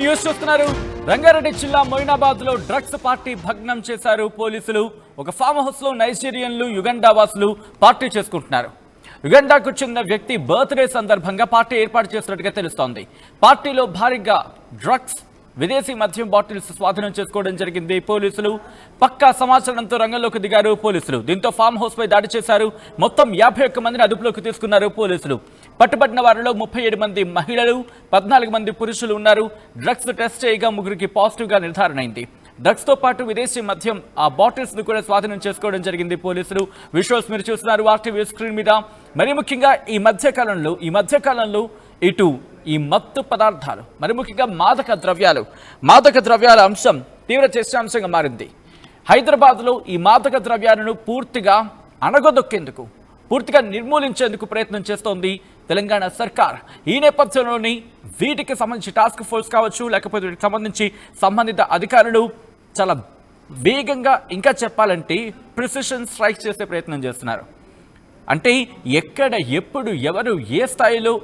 News చూస్తున్నారు. రంగారెడ్డి జిల్లా మొయినాబాద్ లో డ్రగ్స్ పార్టీ భగ్నం చేశారు పోలీసులు. ఒక ఫామ్ హౌస్ లో నైజీరియన్లు యుగండా వాసులు పార్టీ చేసుకుంటున్నారు. యుగండాకు చెందిన వ్యక్తి బర్త్డే సందర్భంగా పార్టీ ఏర్పాటు చేసినట్టుగా తెలుస్తోంది. పార్టీలో భారీగా డ్రగ్స్, విదేశీ మద్యం బాటిల్స్ స్వాధీనం చేసుకోవడం జరిగింది. పోలీసులు పక్కా సమాచారంతో రంగంలోకి దిగారు పోలీసులు. దీంతో ఫామ్ హౌస్ పై దాడి చేశారు. మొత్తం 51 మందిని అదుపులోకి తీసుకున్నారు పోలీసులు. పట్టుబడిన వారిలో 37 మంది మహిళలు, 14 మంది పురుషులు ఉన్నారు. డ్రగ్స్ టెస్ట్ చేయగా 3కి పాజిటివ్ గా నిర్ధారణ అయింది. డ్రగ్స్ తో పాటు విదేశీ మద్యం ఆ బాటిల్స్ ను కూడా స్వాధీనం చేసుకోవడం జరిగింది పోలీసులు. విజువల్స్ మీరు చూస్తున్నారు ఆర్టీవీ స్క్రీన్ మీద. మరి ముఖ్యంగా ఈ మధ్యకాలంలో ఇటు ఈ మత్తు పదార్థాలు, మరి ముఖ్యంగా మాదక ద్రవ్యాల అంశం తీవ్ర చర్చాంశంగా మారింది. హైదరాబాద్లో ఈ మాదక ద్రవ్యాలను పూర్తిగా అణగదొక్కేందుకు, పూర్తిగా నిర్మూలించేందుకు ప్రయత్నం చేస్తోంది తెలంగాణ సర్కార్. ఈ నేపథ్యంలోని వీటికి సంబంధించి టాస్క్ ఫోర్స్ కావచ్చు, లేకపోతే వీటికి సంబంధించి సంబంధిత అధికారులు చాలా వేగంగా, ఇంకా చెప్పాలంటే ప్రిసిషన్ స్ట్రైక్ చేసే ప్రయత్నం చేస్తున్నారు. అంటే ఎక్కడ, ఎప్పుడు, ఎవరు, ఏ స్థాయిలో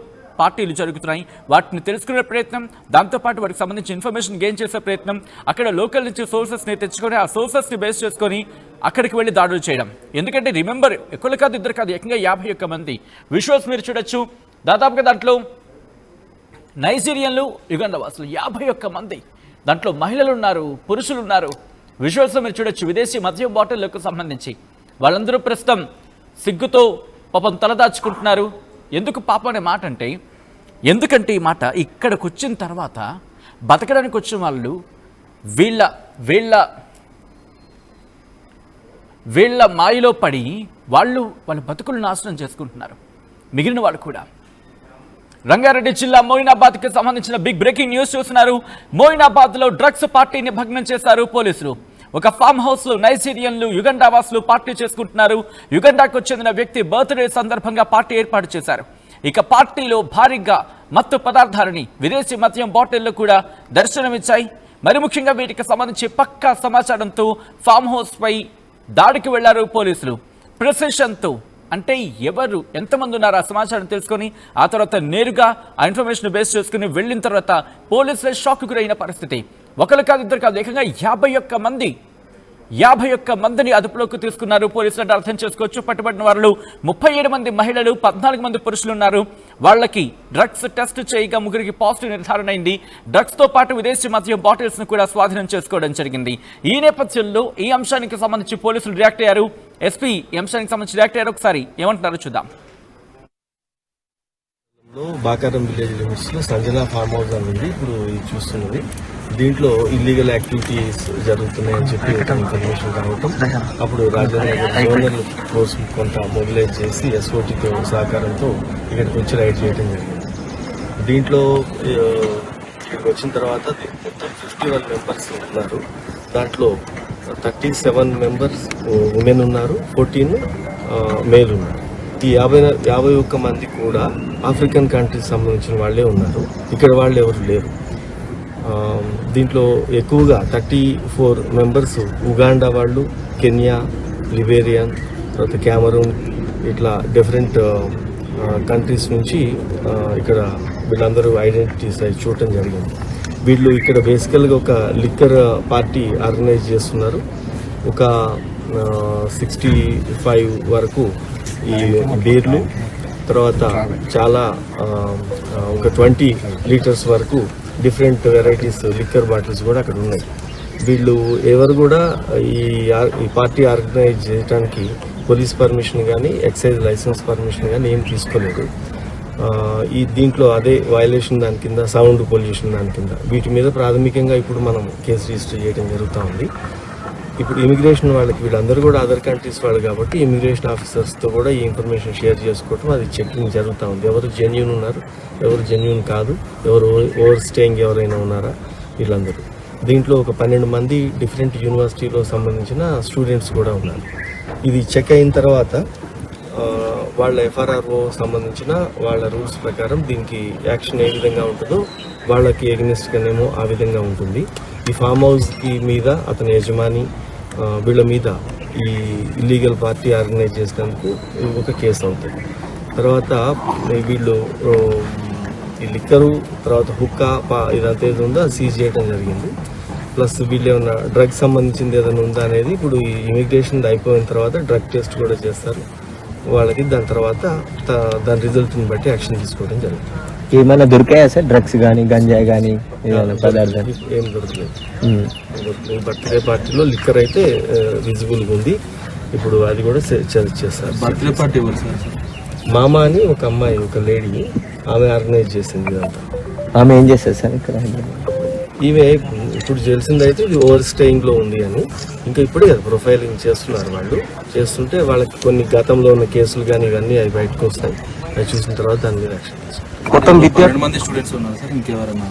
పార్టీలు జరుగుతున్నాయి వాటిని తెలుసుకునే ప్రయత్నం, దాంతోపాటు వాటికి సంబంధించి ఇన్ఫర్మేషన్ గెయిన్ చేసే ప్రయత్నం, అక్కడ లోకల్ నుంచి సోర్సెస్ని తెచ్చుకొని ఆ సోర్సెస్ని బేస్ చేసుకొని అక్కడికి వెళ్ళి దాడులు చేయడం. ఎందుకంటే రిమెంబర్, ఎక్కువ కాదు, ఇద్దరు కాదు, ఏకంగా 51 మంది. విజువల్స్ మీరు చూడొచ్చు. దాదాపుగా దాంట్లో నైజీరియన్లు, యుగండా వాసులు 51 మంది. దాంట్లో మహిళలు ఉన్నారు, పురుషులు ఉన్నారు. విజువల్స్లో మీరు చూడొచ్చు. విదేశీ మద్యం బాటిళ్లకు సంబంధించి వాళ్ళందరూ ప్రస్తుతం సిగ్గుతో పాపం తలదాచుకుంటున్నారు. ఎందుకు పాపం అనే మాట అంటే, ఎందుకంటే ఈ మాట ఇక్కడికి వచ్చిన తర్వాత బతకడానికి వచ్చిన వాళ్ళు వీళ్ళ మాయలో పడి వాళ్ళ బతుకులు నాశనం చేసుకుంటున్నారు. మిగిలిన వాళ్ళు కూడా. రంగారెడ్డి జిల్లా మొయినాబాద్కి సంబంధించిన బిగ్ బ్రేకింగ్ న్యూస్ చూస్తున్నారు. మొయినాబాద్లో డ్రగ్స్ పార్టీని భగ్నం చేశారు పోలీసులు. ఒక ఫామ్ హౌస్ లో నైజీరియన్లు, యుగండా వాసులు పార్టీ చేసుకుంటున్నారు. యుగండాకు చెందిన వ్యక్తి బర్త్డే సందర్భంగా పార్టీ ఏర్పాటు చేశారు. ఇక పార్టీలో భారీగా మత్తు పదార్థాలని, విదేశీ మద్యం బాటిళ్లు కూడా దర్శనమిచ్చాయి. మరి ముఖ్యంగా వీటికి సంబంధించి పక్కా సమాచారంతో ఫామ్ హౌస్ పై దాడికి వెళ్లారు పోలీసులు. ప్రిసిషన్తో, అంటే ఎవరు, ఎంతమంది ఉన్నారు ఆ సమాచారం తెలుసుకొని ఆ తర్వాత నేరుగా ఆ ఇన్ఫర్మేషన్ బేస్ చేసుకుని వెళ్ళిన తర్వాత పోలీసులే షాక్ గురైన పరిస్థితి. ఒకరు కాదు, ఇద్దరు కాదు, ఏకంగా 51 మందిని అదుపులోకి తీసుకున్నారు పోలీసులు అంటే అర్థం చేసుకోవచ్చు. పట్టుబడిన వారిలో 37 మంది మహిళలు, 14 మంది పురుషులు ఉన్నారు. వాళ్ళకి డ్రగ్స్ టెస్ట్ చేయగా 3కి పాజిటివ్ నిర్ధారణ అయింది. డ్రగ్స్ తో పాటు విదేశీ మద్యం బాటిల్స్ ను కూడా స్వాధీనం చేసుకోవడం జరిగింది. ఈ నేపథ్యంలో ఈ అంశానికి సంబంధించి పోలీసులు రియాక్ట్ అయ్యారు. ఎస్పీ ఈ అంశానికి సంబంధించి రియాక్ట్ అయ్యారు. ఒకసారి ఏమంటున్నారో చూద్దాం. బాకారం విలేజ్ లిమిట్స్ లో సంజన ఫార్మ్ హౌస్ అనేది ఇప్పుడు చూస్తున్నది. దీంట్లో ఇల్లీగల్ యాక్టివిటీస్ జరుగుతున్నాయని చెప్పి ఇన్ఫర్మేషన్ రావటం, అప్పుడు రాజానగర్ జోనల్ ఫోర్స్ కొంత మొబిలైజ్ చేసి ఎస్ఓటీతో సహకారంతో ఇక్కడికి వచ్చి రైడ్ చేయడం జరిగింది. దీంట్లో ఇక్కడికి వచ్చిన తర్వాత మొత్తం 51 మెంబర్స్ ఉన్నారు. దాంట్లో 37 మెంబర్స్ ఉమెన్ ఉన్నారు, 14 మేల్ ఉన్నారు. ఈ 51 మంది కూడా ఆఫ్రికన్ కంట్రీస్ సంబంధించిన వాళ్ళే ఉన్నారు. ఇక్కడ వాళ్ళు ఎవరు లేరు. దీంట్లో ఎక్కువగా 34 మెంబర్స్ ఉగాండా వాళ్ళు, కెన్యా, లిబేరియన్, తర్వాత క్యామరూన్, ఇట్లా డిఫరెంట్ కంట్రీస్ నుంచి ఇక్కడ వీళ్ళందరూ ఐడెంటిటీస్ చూడటం జరిగింది. వీళ్ళు ఇక్కడ బేసికల్గా ఒక లిక్కర్ పార్టీ ఆర్గనైజ్ చేస్తున్నారు. ఒక 65 వరకు ఈ బీర్లు, తర్వాత చాలా ఒక 20 లీటర్స్ వరకు డిఫరెంట్ వెరైటీస్ లిక్కర్ బాటిల్స్ కూడా అక్కడ ఉన్నాయి. వీళ్ళు ఎవరు కూడా ఈ పార్టీ ఆర్గనైజ్ చేయడానికి పోలీస్ పర్మిషన్ కానీ, ఎక్సైజ్ లైసెన్స్ పర్మిషన్ కానీ ఏం తీసుకోలేదు. దీంట్లో అదే వయలేషన్ దాని కింద, సౌండ్ పొల్యూషన్ దాని కింద, వీటి మీద ప్రాథమికంగా ఇప్పుడు మనం కేసు రిజిస్టర్ చేయడం జరుగుతూ ఉంది. ఇప్పుడు ఇమిగ్రేషన్ వాళ్ళకి, వీళ్ళందరూ కూడా అదర్ కంట్రీస్ వాళ్ళు కాబట్టి ఇమిగ్రేషన్ ఆఫీసర్స్తో కూడా ఈ ఇన్ఫర్మేషన్ షేర్ చేసుకోవటం, అది చెకింగ్ జరుగుతూ ఉంది. ఎవరు జెన్యూన్ ఉన్నారు, ఎవరు జెన్యూన్ కాదు, ఎవరు ఓవర్ స్టేయింగ్ ఎవరైనా ఉన్నారా, వీళ్ళందరూ. దీంట్లో ఒక 12 మంది డిఫరెంట్ యూనివర్సిటీలో సంబంధించిన స్టూడెంట్స్ కూడా ఉన్నారు. ఇది చెక్ అయిన తర్వాత వాళ్ళ ఎఫ్ఆర్ఆర్ఓ సంబంధించిన వాళ్ళ రూల్స్ ప్రకారం దీనికి యాక్షన్ ఏ విధంగా ఉంటుందో వాళ్ళకి ఎగ్నెస్ట్గానేమో ఆ విధంగా ఉంటుంది. ఈ ఫామ్ హౌస్కి మీద అతని యజమాని వీళ్ళ మీద ఈ ఇల్లీగల్ పార్టీ ఆర్గనైజ్ చేసినందుకు ఒక కేసు అవుతుంది. తర్వాత వీళ్ళు ఈ లిక్కరు తర్వాత హుక్కా ఇదంతా ఏది ఉందో అది సీజ్ చేయడం జరిగింది. ప్లస్ వీళ్ళు ఏమన్నా డ్రగ్స్ సంబంధించింది ఏదైనా ఉందా అనేది ఇప్పుడు ఈ ఇమిగ్రేషన్ అయిపోయిన తర్వాత డ్రగ్ టెస్ట్ కూడా చేస్తారు వాళ్ళకి. దాని తర్వాత దాని రిజల్ట్ని బట్టి యాక్షన్ తీసుకోవడం జరుగుతుంది. ఏమైనా దొరికాయా సార్? డ్రగ్స్ కానీ గంజాయి కానీ ఏమైనా పదార్థాలు? ఏం దొరకలేదు. బర్త్డే పార్టీలో లిక్కర్ అయితే విజిబుల్గా ఉంది. ఇప్పుడు అది కూడా చేస్తారు. బర్త్డే పార్టీ మామ అని ఒక అమ్మాయి, ఒక లేడీ, ఆమె ఆర్గనైజ్ చేసింది ఇదంతా. ఆమె ఏం చేస్తారు సార్ ఇక్కడ? ఈమె ఇప్పుడు తెలిసిందైతే ఇది ఓవర్ స్టేయింగ్ లో ఉంది అని. ఇంకా ఇప్పుడే ప్రొఫైలింగ్ చేస్తున్నారు వాళ్ళు. చేస్తుంటే వాళ్ళకి కొన్ని గతంలో ఉన్న కేసులు కానీ ఇవన్నీ అవి బయటకు వస్తాయి. అవి చూసిన తర్వాత దాని మీద యాక్షన్ తీసుకుంటారు. మొత్తం 12 మంది స్టూడెంట్స్ ఉన్నారు సార్, ఇంకెవరన్నా?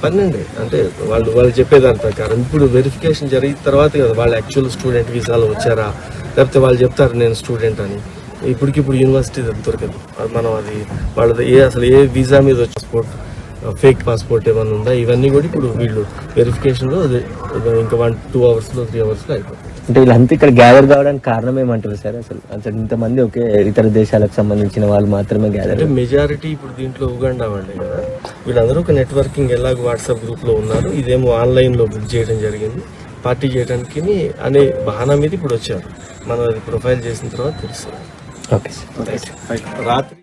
12 అంటే వాళ్ళు చెప్పేదాని ప్రకారం ఇప్పుడు వెరిఫికేషన్ జరిగిన తర్వాత కదా వాళ్ళు యాక్చువల్ స్టూడెంట్ వీసాలో వచ్చారా, లేకపోతే వాళ్ళు చెప్తారు నేను స్టూడెంట్ అని. ఇప్పటికిప్పుడు యూనివర్సిటీ దొరకదు. మనం అది వాళ్ళది అసలు ఏ వీసా మీద వచ్చే పాస్పోర్ట్, ఫేక్ పాస్పోర్ట్ ఏమైనా ఉందా, ఇవన్నీ కూడా ఇప్పుడు వీళ్ళు వెరిఫికేషన్లో ఇంకా 1-2 అవర్స్లో 3 అవర్స్లో అయిపోతుంది. అంటే వీళ్ళంతా ఇక్కడ గ్యాదర్ కావడానికి కారణం ఏమంటారు సార్? అసలు ఇంతమంది ఒకే ఇతర దేశాలకు సంబంధించిన వాళ్ళు మాత్రమే గ్యాదర్? అంటే మెజారిటీ ఇప్పుడు దీంట్లో ఉగాండా వాళ్ళే కదా. వీళ్ళందరూ ఒక నెట్వర్కింగ్ ఎలాగో వాట్సాప్ గ్రూప్లో ఉన్నారు. ఇదేమో ఆన్లైన్లో బుక్ చేయడం జరిగింది పార్టీ చేయడానికి అనే బహానా మీద ఇప్పుడు వచ్చారు. మనం అది ప్రొఫైల్ చేసిన తర్వాత తెలుస్తుంది. Okay sir. రాత్రి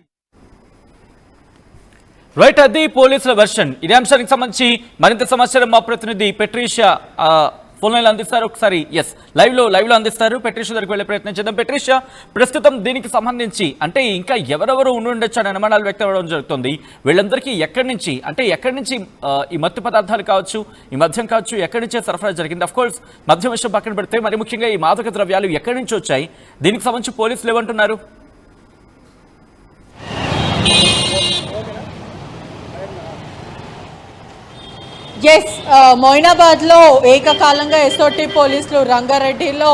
రైట్, అది పోలీసుల వెర్షన్. ఇదే అంశానికి సంబంధించి మరింత సమాచారం మా ప్రతినిధి పెట్రీషియా ఫోన్ లైన్లో అందిస్తారు. ఒకసారి లైవ్ లో అందిస్తారు. పెట్రీషియా దగ్గరికి వెళ్ళే ప్రయత్నం చేద్దాం. పెట్రీషియా, ప్రస్తుతం దీనికి సంబంధించి అంటే ఇంకా ఎవరెవరు ఉండొచ్చు అనే అనుమానాలు వ్యక్తం అవ్వడం జరుగుతుంది. వీళ్ళందరికీ ఎక్కడి నుంచి ఈ మత్తు పదార్థాలు కావచ్చు, ఈ మద్యం కావచ్చు, ఎక్కడి నుంచే సరఫరా జరిగింది? అఫ్ కోర్స్ మద్యం విషయం పక్కన పెడితే మరి ముఖ్యంగా ఈ మాదక ద్రవ్యాలు ఎక్కడి నుంచి వచ్చాయి? దీనికి సంబంధించి పోలీసులు ఏమంటున్నారు? మొయినాబాద్లో ఏకకాలంగా ఎస్ఓటీ పోలీసులు రంగారెడ్డిలో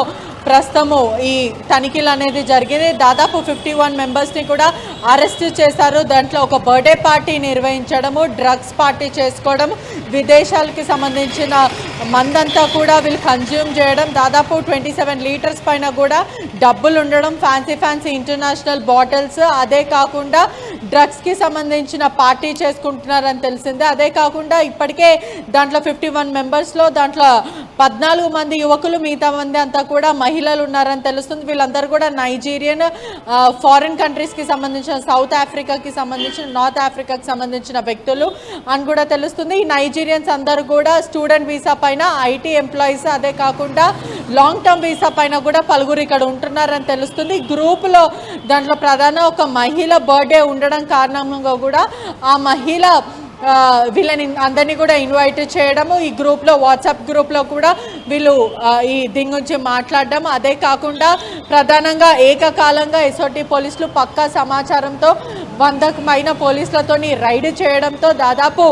ప్రస్తుతము ఈ తనిఖీలు అనేది జరిగింది. దాదాపు 51 మెంబర్స్ని కూడా అరెస్ట్ చేశారు. దాంట్లో ఒక బర్త్డే పార్టీ నిర్వహించడము, డ్రగ్స్ పార్టీ చేసుకోవడం, విదేశాలకి సంబంధించిన మందంతా కూడా వీళ్ళు కన్జ్యూమ్ చేయడం, దాదాపు 27 లీటర్స్ పైన కూడా డబ్బులు ఉండడం, ఫ్యాన్సీ ఇంటర్నేషనల్ బాటిల్స్, అదే కాకుండా డ్రగ్స్కి సంబంధించిన పార్టీ చేసుకుంటున్నారని తెలిసిందే. అదే కాకుండా ఇప్పటికే దాంట్లో 51 మెంబర్స్లో దాంట్లో 14 మంది యువకులు, మిగతా మంది అంతా కూడా మహిళలు ఉన్నారని తెలుస్తుంది. వీళ్ళందరూ కూడా నైజీరియన్, ఫారిన్ కంట్రీస్కి సంబంధించిన, సౌత్ ఆఫ్రికాకి సంబంధించిన, నార్త్ ఆఫ్రికాకి సంబంధించిన వ్యక్తులు అని కూడా తెలుస్తుంది. ఈ నైజీరియన్స్ అందరూ కూడా స్టూడెంట్ వీసా పైన, ఐటీ ఎంప్లాయీస్, అదే కాకుండా లాంగ్ టర్మ్ వీసా పైన కూడా పలువురు ఇక్కడ ఉంటున్నారని తెలుస్తుంది. గ్రూప్లో దాంట్లో ప్రధాన ఒక మహిళ బర్త్డే ఉండడం కారణంగా కూడా ఆ మహిళ వీళ్ళని అందరినీ కూడా ఇన్వైట్ చేయడము, ఈ గ్రూప్లో, వాట్సాప్ గ్రూప్లో కూడా వీళ్ళు ఈ దీని గురించి మాట్లాడడం, అదే కాకుండా ప్రధానంగా ఏకకాలంగా ఎస్ఓటీ పోలీసులు పక్కా సమాచారంతో 100కు పైన పోలీసులతోని రైడ్ చేయడంతో దాదాపు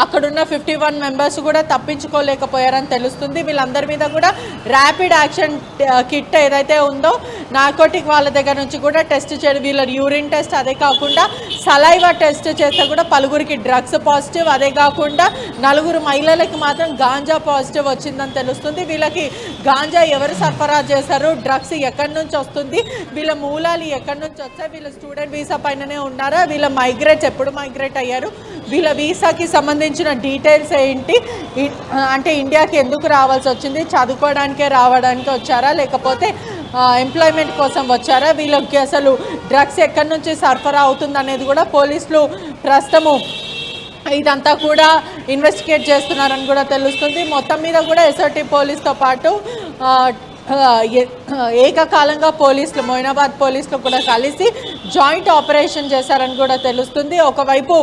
అక్కడున్న 51 మెంబర్స్ కూడా తప్పించుకోలేకపోయారని తెలుస్తుంది. వీళ్ళందరి మీద కూడా ర్యాపిడ్ యాక్షన్ కిట్ ఏదైతే ఉందో నార్కోటిక్ వాళ్ళ దగ్గర నుంచి కూడా టెస్ట్ చేయడం, వీళ్ళ యూరిన్ టెస్ట్, అదే కాకుండా సలైవా టెస్ట్ చేస్తే కూడా పలువురికి డ్రగ్స్ పాజిటివ్, అదే కాకుండా 4 మహిళలకి మాత్రం గాంజా పాజిటివ్ వచ్చిందని తెలుస్తుంది. వీళ్ళకి గాంజా ఎవరు సరఫరా చేశారు, డ్రగ్స్ ఎక్కడి నుంచి వస్తుంది, వీళ్ళ మూలాలు ఎక్కడి నుంచి వచ్చాయి, వీళ్ళ స్టూడెంట్ వీసా పైననే ఉన్నారా, వీళ్ళ మైగ్రేట్స్ ఎప్పుడు మైగ్రేట్ అయ్యారు, వీళ్ళ వీసాకి సంబంధించిన డీటెయిల్స్ ఏంటి, అంటే ఇండియాకి ఎందుకు రావాల్సి వచ్చింది, చదువుకోవడానికే రావడానికి వచ్చారా, లేకపోతే ఎంప్లాయ్మెంట్ కోసం వచ్చారా, వీళ్ళకి అసలు డ్రగ్స్ ఎక్కడి నుంచి సరఫరా అవుతుంది అనేది కూడా పోలీసులు ప్రస్తుతము ఇదంతా కూడా ఇన్వెస్టిగేట్ చేస్తున్నారని కూడా తెలుస్తుంది. మొత్తం మీద కూడా ఎస్ఓటీ పోలీస్తో పాటు ఏకకాలంగా పోలీసులు, మొయినాబాద్ పోలీసులు కూడా కలిసి జాయింట్ ఆపరేషన్ చేశారని కూడా తెలుస్తుంది. ఒకవైపు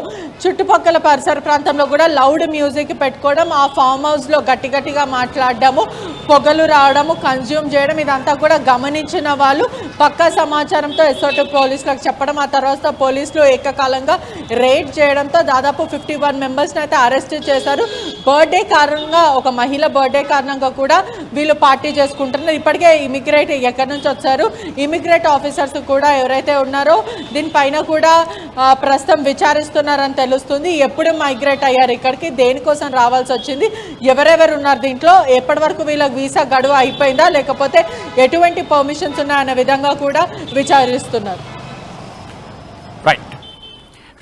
చుట్టుపక్కల పరిసర ప్రాంతంలో కూడా లౌడ్ మ్యూజిక్ పెట్టుకోవడం, ఆ ఫామ్ హౌస్లో గట్టిగా మాట్లాడడము, పొగలు రావడము, కన్జ్యూమ్ చేయడం, ఇదంతా కూడా గమనించిన వాళ్ళు పక్కా సమాచారంతో ఎస్ఓటీ పోలీసులకు చెప్పడం, ఆ తర్వాత పోలీసులు ఏకకాలంగా రేడ్ చేయడంతో దాదాపు 51 మెంబర్స్ని అయితే అరెస్ట్ చేశారు. బర్త్డే కారణంగా, ఒక మహిళ బర్త్డే కారణంగా కూడా వీళ్ళు పార్టీ చేసుకుంటున్నారు. ఇప్పటికే ఇమిగ్రేట్ ఎక్కడి నుంచి వచ్చారు, ఇమిగ్రేట్ ఆఫీసర్స్ కూడా ఎవరైతే ఉన్నారో దీనిపైన కూడా ప్రస్తుతం విచారిస్తున్నారని తెలుస్తుంది. ఎప్పుడు మైగ్రేట్ అయ్యారు ఇక్కడికి, దేనికోసం రావాల్సి వచ్చింది, ఎవరెవరు ఉన్నారు దీంట్లో, ఎప్పటి వరకు వీళ్ళకి వీసా గడువు అయిపోయిందా, లేకపోతే ఎటువంటి పర్మిషన్స్ ఉన్నాయనే విధంగా కూడా విచారిస్తున్నారు. Right.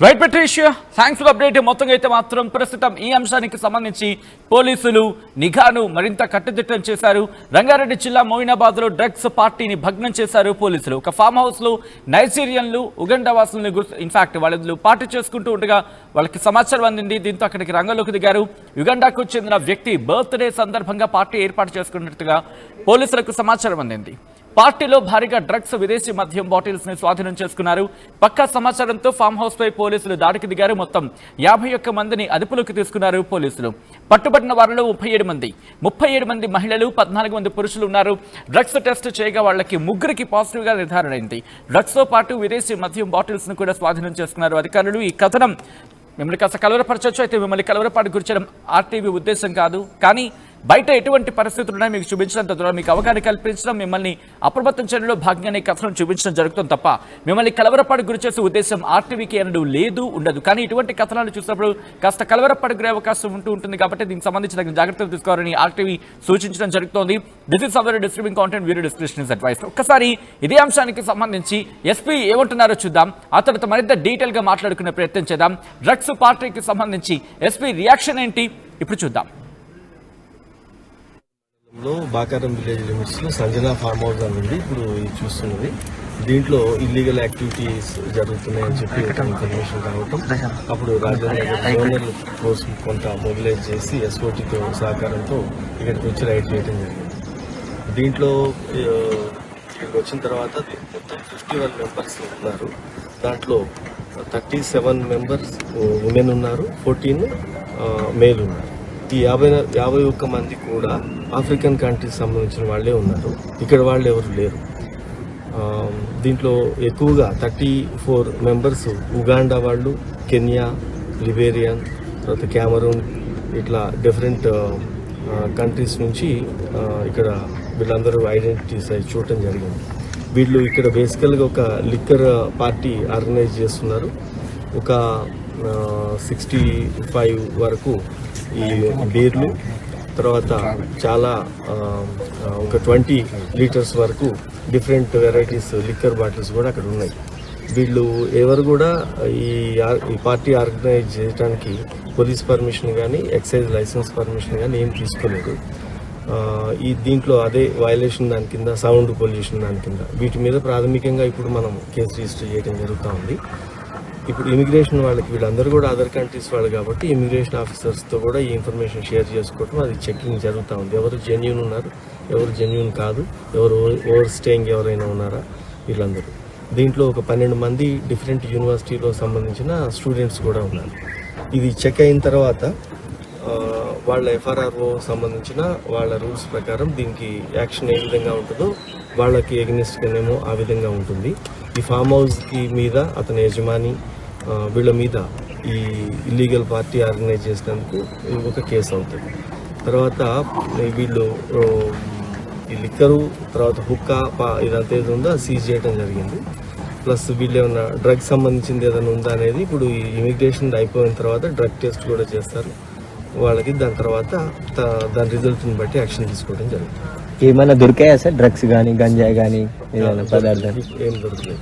Right Patricia, thanks for update. మొత్తంగా అయితే మాత్రం ప్రస్తుతం ఈ అంశానికి సంబంధించి పోలీసులు నిఘాను మరింత కట్టుదిట్టం చేశారు. రంగారెడ్డి జిల్లా మోయినాబాద్లో డ్రగ్స్ పార్టీని భగ్నం చేశారు పోలీసులు. ఒక ఫామ్ హౌస్లో నైజీరియన్లు ఉగండా వాసులను ఇన్ఫాక్ట్ వాళ్ళు పార్టీ చేసుకుంటూ ఉండగా వాళ్ళకి సమాచారం అందింది. దీంతో అక్కడికి రంగంలోకి దిగారు. యుగండాకు చెందిన వ్యక్తి బర్త్డే సందర్భంగా పార్టీ ఏర్పాటు చేసుకున్నట్టుగా పోలీసులకు సమాచారం అందింది. పార్టీలో భారీగా డ్రగ్స్, విదేశీ మద్యం బాటిల్స్ ని స్వాధీనం చేసుకున్నారు. పక్కా సమాచారంతో ఫామ్ హౌస్ పై పోలీసులు దాడికి దిగారు. మొత్తం 51 మందిని అదుపులోకి తీసుకున్నారు పోలీసులు. పట్టుబడిన వారిలో 37 మంది మహిళలు, 14 మంది పురుషులు ఉన్నారు. డ్రగ్స్ టెస్ట్ చేయగా వాళ్ళకి 3 పాజిటివ్ గా నిర్ధారణ అయింది. డ్రగ్స్ తో పాటు విదేశీ మద్యం బాటిల్స్ ను కూడా స్వాధీనం చేసుకున్నారు అధికారులు. ఈ కథనం మిమ్మల్ని కాస్త కలవరపరచొచ్చు, అయితే మిమ్మల్ని కలవరపాటు గురించడం ఆర్టీవీ ఉద్దేశం కాదు. కానీ బయట ఎటువంటి పరిస్థితులు ఉన్నాయో మీకు చూపించడం ద్వారా మీకు అవగాహన కల్పించడం, మిమ్మల్ని అప్రమత్తం చేయడంలో భాగంగానే కథనం చూపించడం జరుగుతుంది తప్ప మిమ్మల్ని కలవరపాటు గురి చేసే ఉద్దేశం ఆర్టీవీకి అనడు లేదు, ఉండదు. కానీ ఇటువంటి కథనాలు చూసినప్పుడు కాస్త కలవరపాటు గురే అవకాశం ఉంటుంది. కాబట్టి దీనికి సంబంధించి తగిన జాగ్రత్తలు తీసుకోవాలని ఆర్టీవీ సూచించడం జరుగుతోంది. This is our distributing content, video description is advice. ఒక్కసారి ఇదే అంశానికి సంబంధించి ఎస్పీ ఏమంటున్నారో చూద్దాం. ఆ తర్వాత మరింత డీటెయిల్ గా మాట్లాడుకునే ప్రయత్నం చేద్దాం. డ్రగ్స్ పార్టీకి సంబంధించి ఎస్పీ రియాక్షన్ ఏంటి ఇప్పుడు చూద్దాం. బాకారం విలేజ్ లిమిట్స్ లో సంజనా ఫామ్ హౌస్ అని ఉంది ఇప్పుడు ఇది చూస్తున్నది. దీంట్లో ఇల్లీగల్ యాక్టివిటీస్ జరుగుతున్నాయని చెప్పి ఇన్ఫర్మేషన్ రావటం, అప్పుడు రాజధాని ఫోర్స్ కొంత మొబిలైజ్ చేసి ఎస్ఓటీతో సహకారంతో ఇక్కడికి వచ్చి రైడ్ చేయడం జరిగింది. దీంట్లో ఇక్కడికి వచ్చిన తర్వాత మొత్తం 51 మెంబర్స్ ఉన్నారు. దాంట్లో 37 మెంబర్స్ ఉమెన్ ఉన్నారు, 14 మేల్ ఉన్నారు. ఈ 51 మంది కూడా ఆఫ్రికన్ కంట్రీస్ సంబంధించిన వాళ్ళే ఉన్నారు. ఇక్కడ వాళ్ళు ఎవరు లేరు. దీంట్లో ఎక్కువగా 34 మెంబర్స్ ఉగాండా వాళ్ళు, కెన్యా, లిబేరియన్, తర్వాత క్యామరూన్, ఇట్లా డిఫరెంట్ కంట్రీస్ నుంచి ఇక్కడ వీళ్ళందరూ ఐడెంటిటీస్ అయి చూడటం జరిగింది. వీళ్ళు ఇక్కడ బేసికల్గా ఒక లిక్కర్ పార్టీ ఆర్గనైజ్ చేస్తున్నారు. ఒక 65 వరకు ఈ బీర్లు, తర్వాత చాలా ఒక 20 లీటర్స్ వరకు డిఫరెంట్ వెరైటీస్ లిక్కర్ బాటిల్స్ కూడా అక్కడ ఉన్నాయి. వీళ్ళు ఎవరు కూడా ఈ పార్టీ ఆర్గనైజ్ చేయడానికి పోలీస్ పర్మిషన్ కానీ ఎక్సైజ్ లైసెన్స్ పర్మిషన్ కానీ ఏం తీసుకోలేదు. దీంట్లో అదే వయలేషన్ దాని కింద, సౌండ్ పొల్యూషన్ దాని కింద, వీటి మీద ప్రాథమికంగా ఇప్పుడు మనం కేసు రిజిస్టర్ చేయడం జరుగుతూ ఉంది. ఇప్పుడు ఇమిగ్రేషన్ వాళ్ళకి, వీళ్ళందరూ కూడా అదర్ కంట్రీస్ వాళ్ళు కాబట్టి ఇమిగ్రేషన్ ఆఫీసర్స్తో కూడా ఈ ఇన్ఫర్మేషన్ షేర్ చేసుకోవడం, అది చెకింగ్ జరుగుతూ ఉంది. ఎవరు జెన్యూన్ ఉన్నారు, ఎవరు జెన్యూన్ కాదు, ఎవరు ఓవర్ స్టేయింగ్ ఎవరైనా ఉన్నారా వీళ్ళందరూ. దీంట్లో ఒక 12 మంది డిఫరెంట్ యూనివర్సిటీలో సంబంధించిన స్టూడెంట్స్ కూడా ఉన్నారు. ఇది చెక్ అయిన తర్వాత వాళ్ళ ఎఫ్ఆర్ఆర్ఓ సంబంధించిన వాళ్ళ రూల్స్ ప్రకారం దీనికి యాక్షన్ ఏ విధంగా ఉంటుందో వాళ్ళకి ఎగ్నెస్ట్గానేమో ఆ విధంగా ఉంటుంది. ఈ ఫామ్ హౌస్కి మీద అతని యజమాని వీళ్ళ మీద ఈ ఇల్లీగల్ పార్టీ ఆర్గనైజ్ చేసినందుకు ఒక కేసు అవుతుంది. తర్వాత వీళ్ళు ఈ లిక్కరు, తర్వాత హుక్కా, ఇదంతా ఏది ఉందో సీజ్ చేయడం జరిగింది. ప్లస్ వీళ్ళు ఏమన్నా డ్రగ్ సంబంధించింది ఏదైనా ఉందా అనేది ఇప్పుడు ఈ ఇమిగ్రేషన్ అయిపోయిన తర్వాత డ్రగ్ టెస్ట్ కూడా చేస్తారు వాళ్ళకి. దాని తర్వాత దాని రిజల్ట్ని బట్టి యాక్షన్ తీసుకోవడం జరుగుతుంది. ఏమైనా దొరికాయా సార్? డ్రగ్స్ కానీ, గంజాయి కానీ ఏదైనా పదార్థాలు ఏం దొరకలేదు.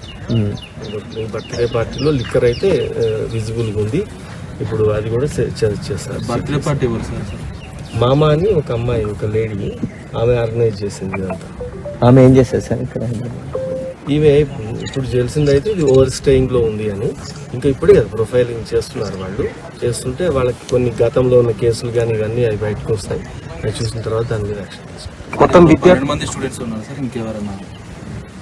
బర్త్డే పార్టీలో లిక్కర్ అయితే విజిబుల్గా ఉంది. ఇప్పుడు అది కూడా చేస్తారు. బర్త్డే పార్టీ ఎవరు సార్? మామ అని ఒక అమ్మాయి, ఒక లేడీ, ఆమె ఆర్గనైజ్ చేసింది ఇదంతా. ఆమె ఏం చేస్తారు సార్ ఇక్కడ? ఈమె ఇప్పుడు తెలిసింది అయితే ఇది ఓవర్ స్టేయింగ్ లో ఉంది అని. ఇంకా ఇప్పుడే కదా ప్రొఫైలింగ్ చేస్తున్నారు వాళ్ళు. చేస్తుంటే వాళ్ళకి కొన్ని గతంలో ఉన్న కేసులు కానీ ఇవన్నీ అవి బయటకు వస్తాయి. అవి చూసిన తర్వాత దాని మీద యాక్షన్ తీసుకుంటాం. మొత్తం 12 మంది స్టూడెంట్స్ ఉన్నారు సార్, ఇంకెవరన్నా?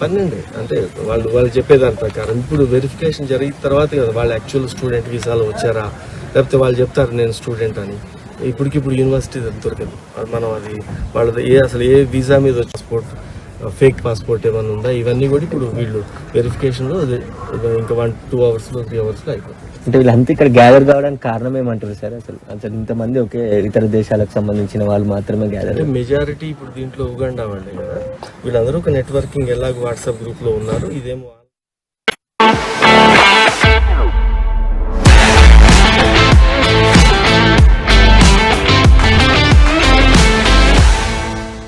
12 అంటే వాళ్ళు చెప్పేదాని ప్రకారం ఇప్పుడు వెరిఫికేషన్ జరిగిన తర్వాత కదా వాళ్ళు యాక్చువల్ స్టూడెంట్ వీసాలో వచ్చారా, లేకపోతే వాళ్ళు చెప్తారు నేను స్టూడెంట్ అని. ఇప్పటికిప్పుడు యూనివర్సిటీ దొరకదు. మనం అది వాళ్ళది అసలు ఏ వీసా మీద వచ్చే పాస్పోర్ట్, ఫేక్ పాస్పోర్ట్ ఏమైనా ఉందా, ఇవన్నీ కూడా ఇప్పుడు వీళ్ళు వెరిఫికేషన్లో ఇంకా 1-2 అవర్స్లో 3 అవర్స్లో అయిపోతుంది. అంటే వీళ్ళంతా ఇక్కడ గ్యాదర్ కావడానికి కారణం ఏమంటారు సార్? అసలు ఇంతమంది ఒకే ఇతర దేశాలకు సంబంధించిన వాళ్ళు మాత్రమే గ్యాదర్? అంటే మెజారిటీ ఇప్పుడు దీంట్లో ఉగాండా వాళ్ళే కదా. వీళ్ళందరూ ఒక నెట్వర్కింగ్ ఎలాగో వాట్సాప్ గ్రూప్లో ఉన్నారు. ఇదేమో